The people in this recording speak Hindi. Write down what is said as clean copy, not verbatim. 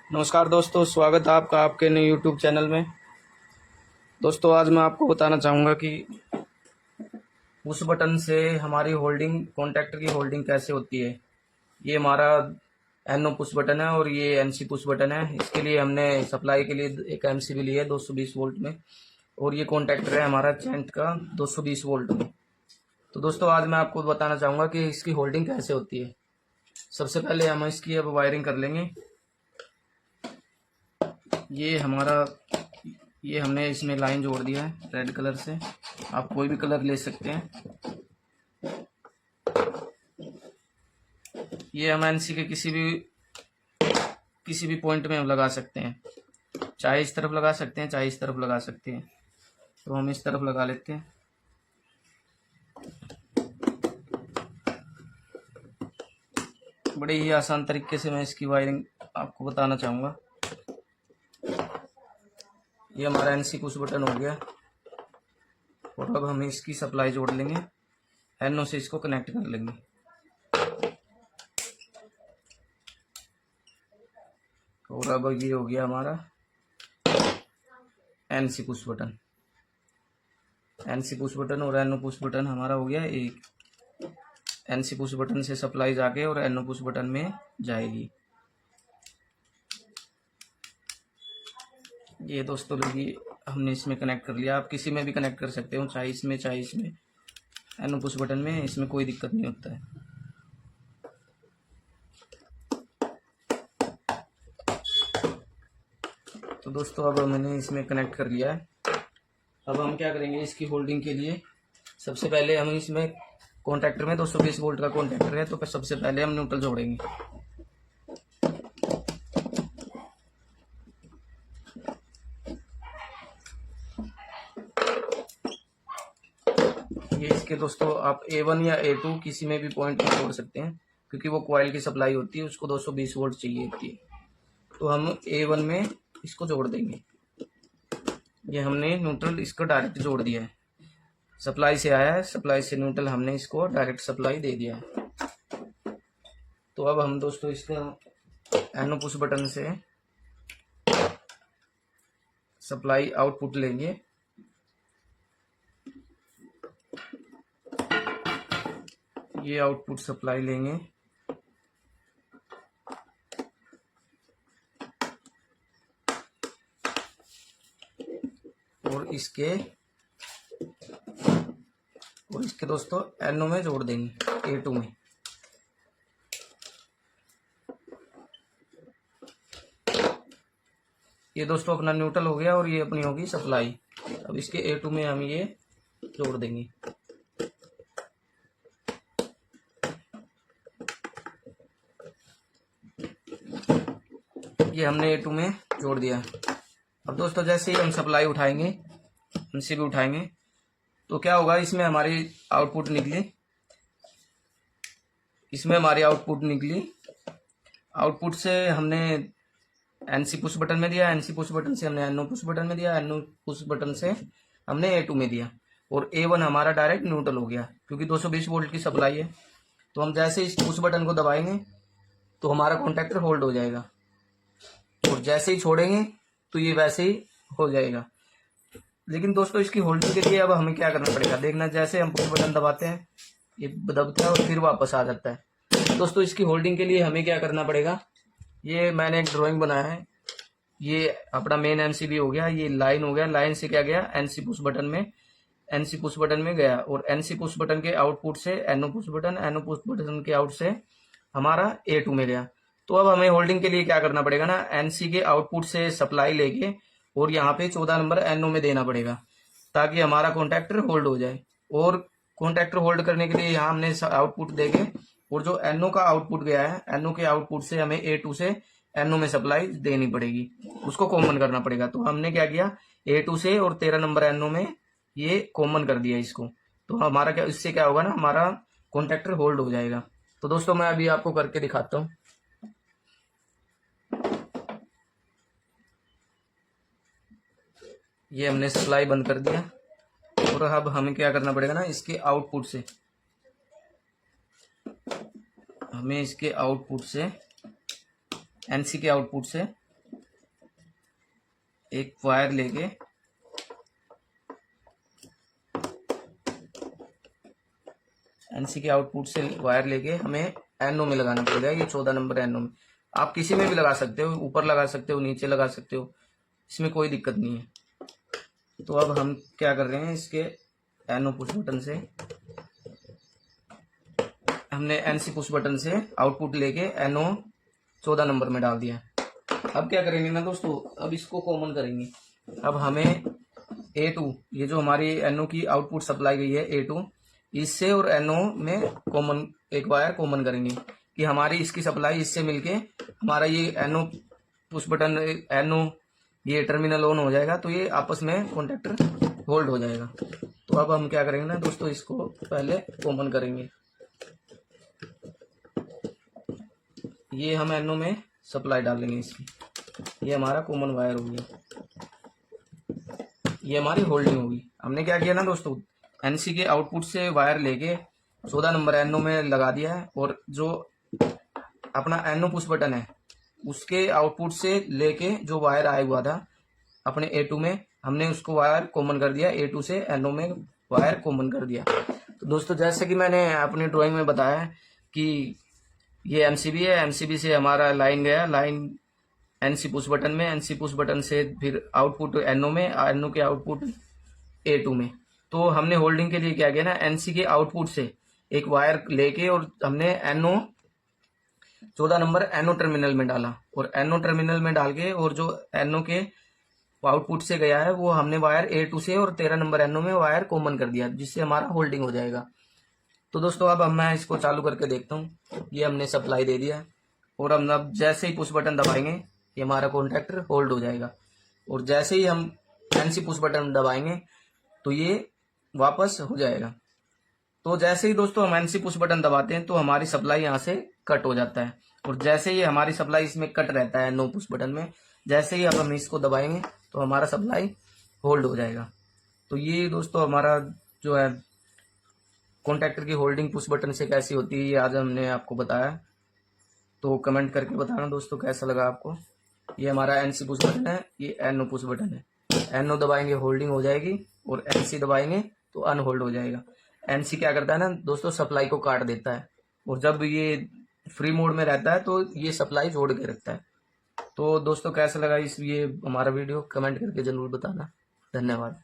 नमस्कार दोस्तों, स्वागत है आपका आपके नए यूट्यूब चैनल में। दोस्तों, आज मैं आपको बताना चाहूँगा कि पुश बटन से हमारी होल्डिंग, कॉन्टैक्टर की होल्डिंग कैसे होती है। ये हमारा एनओ पुश बटन है और ये एनसी पुश बटन है। इसके लिए हमने सप्लाई के लिए एक एमसीबी ली है 220 वोल्ट में, और ये कॉन्टैक्टर है हमारा चैंट का 220 वोल्ट में। तो दोस्तों, आज मैं आपको बताना चाहूँगा कि इसकी होल्डिंग कैसे होती है। सबसे पहले हम इसकी अब वायरिंग कर लेंगे। ये हमने इसमें लाइन जोड़ दिया है रेड कलर से। आप कोई भी कलर ले सकते हैं। ये हम एनसी के किसी भी पॉइंट में हम लगा सकते हैं, चाहे इस तरफ लगा सकते हैं चाहे इस तरफ लगा सकते हैं। तो हम इस तरफ लगा लेते हैं। बड़े ही आसान तरीके से मैं इसकी वायरिंग आपको बताना चाहूँगा। ये हमारा एनसी पुश बटन हो गया, और अब हम इसकी सप्लाई जोड़ लेंगे। एनओ से इसको कनेक्ट कर लेंगे। और अब ये हो गया हमारा NC push button. NC push button और एनओ पुश बटन हमारा हो गया एक। एनसी पुश बटन से सप्लाई जाके और एनओ पुश बटन में जाएगी। ये दोस्तों लगी हमने इसमें कनेक्ट कर लिया। आप किसी में भी कनेक्ट कर सकते हो, चाहे इसमें चाहे इसमें। एनओ पुश बटन में इसमें कोई दिक्कत नहीं होता है। तो दोस्तों, अब मैंने इसमें कनेक्ट कर लिया है। अब हम क्या करेंगे, इसकी होल्डिंग के लिए सबसे पहले हम इसमें कॉन्टैक्टर में 220 वोल्ट का कॉन्टैक्टर है, तो सबसे पहले हम न्यूट्रल जोड़ेंगे। ये इसके दोस्तों आप A1 या A2 किसी में भी पॉइंट में जोड़ सकते हैं, क्योंकि वो कॉइल की सप्लाई होती है, उसको 220 वोल्ट चाहिए होती है। तो हम A1 में इसको जोड़ देंगे। ये हमने न्यूट्रल इसको डायरेक्ट जोड़ दिया है। सप्लाई से आया है, सप्लाई से न्यूट्रल हमने इसको डायरेक्ट सप्लाई दे दिया है। तो अब हम दोस्तों इसका एनओ पुश बटन से सप्लाई आउटपुट लेंगे। ये आउटपुट सप्लाई लेंगे और इसके दोस्तों एनओ में जोड़ देंगे, A2 में। ये दोस्तों अपना न्यूट्रल हो गया और ये अपनी होगी सप्लाई। अब इसके A2 में हम ये जोड़ देंगे। ये हमने A2 में जोड़ दिया। अब दोस्तों, जैसे ही हम सप्लाई उठाएंगे, हमसे भी उठाएंगे, तो क्या होगा, इसमें हमारी आउटपुट निकली। आउटपुट से हमने एनसी पुश बटन में दिया, एनसी पुश बटन से हमने एनओ पुश बटन में दिया, एनओ पुश बटन से हमने A2 में दिया, और A1 हमारा डायरेक्ट न्यूट्रल हो गया, क्योंकि 220 वोल्ट की सप्लाई है। तो हम जैसे इस पुश बटन को दबाएंगे तो हमारा कॉन्टैक्टर होल्ड हो जाएगा, और जैसे ही छोड़ेंगे तो ये वैसे ही हो जाएगा। लेकिन दोस्तों, इसकी होल्डिंग के लिए अब हमें क्या करना पड़ेगा, देखना। जैसे हम पुश बटन दबाते हैं, ये दबता है और फिर वापस आ जाता है। दोस्तों, इसकी होल्डिंग के लिए हमें क्या करना पड़ेगा, ये मैंने एक ड्राइंग बनाया है। ये अपना मेन एमसीबी हो गया, ये लाइन हो गया। लाइन से क्या गया, एनसी पुश बटन में गया, और एनसी पुश बटन के आउटपुट से एनओ पुश बटन के आउट से हमारा A2 में गया। तो अब हमें होल्डिंग के लिए क्या करना पड़ेगा ना, एनसी के आउटपुट से सप्लाई लेके और यहाँ पे 14 नंबर एनओ में देना पड़ेगा, ताकि हमारा कॉन्टैक्टर होल्ड हो जाए। और कॉन्टैक्टर होल्ड करने के लिए यहाँ हमने आउटपुट देके, और जो एनओ का आउटपुट गया है, एनओ के आउटपुट से हमें A2 से एनओ में सप्लाई देनी पड़ेगी, उसको कॉमन करना पड़ेगा। तो हमने क्या किया, A2 से और 13 नंबर एनओ में ये कॉमन कर दिया इसको। तो हमारा क्या, इससे क्या होगा ना, हमारा कॉन्टैक्टर होल्ड हो जाएगा। तो दोस्तों, मैं अभी आपको करके दिखाता हूँ। ये हमने सप्लाई बंद कर दिया, और अब हमें क्या करना पड़ेगा ना, इसके आउटपुट से एनसी के आउटपुट से एक वायर लेके एनसी के आउटपुट से वायर लेके हमें एनओ में लगाना पड़ेगा। ये 14 नंबर एनओ में, आप किसी में भी लगा सकते हो, ऊपर लगा सकते हो, नीचे लगा सकते हो, इसमें कोई दिक्कत नहीं है। तो अब हम क्या कर रहे हैं, इसके एनओ पुश बटन से हमने एनसी पुश बटन से आउटपुट लेके एनओ 14 नंबर में डाल दिया। अब क्या करेंगे ना दोस्तों, अब इसको कॉमन करेंगे। अब हमें A2, ये जो हमारी एनओ की आउटपुट सप्लाई गई है A2, इससे और एनओ में कॉमन एक वायर कॉमन करेंगे कि हमारी इसकी सप्लाई इससे मिलके हमारा ये एनओ पुश बटन एनओ ये टर्मिनल ऑन हो जाएगा, तो ये आपस में कॉन्टेक्टर होल्ड हो जाएगा। तो अब हम क्या करेंगे ना दोस्तों, इसको पहले कॉमन करेंगे। ये हम एनओ में सप्लाई डालेंगे इसकी, ये हमारा कॉमन वायर हो गया, ये हमारी होल्डिंग होगी। हमने क्या किया ना दोस्तों, एनसी के आउटपुट से वायर लेके 14 नंबर एनओ में लगा दिया है, और जो अपना एनओ पुश बटन है उसके आउटपुट से लेके जो वायर आया हुआ था अपने A2 में, हमने उसको वायर कॉमन कर दिया, A2 से एनओ में वायर कॉमन कर दिया। तो दोस्तों जैसे कि मैंने अपनी ड्राइंग में बताया कि ये एमसीबी है, एमसीबी से हमारा लाइन गया, लाइन एनसी पुश बटन में, एनसी पुश बटन से फिर आउटपुट एनओ में, एनओ के आउटपुट A2 में। तो हमने होल्डिंग के लिए क्या किया ना, एनसी के आउटपुट से एक वायर लेके और हमने एनओ 14 नंबर एनओ टर्मिनल में डाला, और एनओ टर्मिनल में डाल के और जो एनओ के आउटपुट से गया है वो हमने वायर A2 से और 13 नंबर एनओ में वायर कॉमन कर दिया, जिससे हमारा होल्डिंग हो जाएगा। तो दोस्तों अब मैं इसको चालू करके देखता हूँ। ये हमने सप्लाई दे दिया है, और हम अब जैसे ही पुश बटन दबाएंगे ये हमारा कॉन्टैक्टर होल्ड हो जाएगा, और जैसे ही हम एनसी पुश बटन दबाएंगे तो ये वापस हो जाएगा। तो जैसे ही दोस्तों हम एनसी पुश बटन दबाते हैं तो हमारी सप्लाई यहाँ से कट हो जाता है, और जैसे ही हमारी सप्लाई इसमें कट रहता है नो पुश बटन में, जैसे ही अब हम इसको दबाएंगे तो हमारा सप्लाई होल्ड हो जाएगा। तो ये दोस्तों हमारा जो है कॉन्टैक्टर की होल्डिंग पुश बटन से कैसी होती है, ये आज हमने आपको बताया। तो कमेंट करके बताना दोस्तों कैसा लगा आपको। ये हमारा एनसी पुश बटन है, ये एनओ पुश बटन है। एनओ दबाएंगे होल्डिंग हो जाएगी, और एनसी दबाएंगे तो अनहोल्ड हो जाएगा। एनसी क्या करता है ना दोस्तों, सप्लाई को काट देता है, और जब ये फ्री मोड में रहता है तो ये सप्लाई जोड़ के रखता है। तो दोस्तों कैसा लगा ये हमारा वीडियो, कमेंट करके जरूर बताना। धन्यवाद।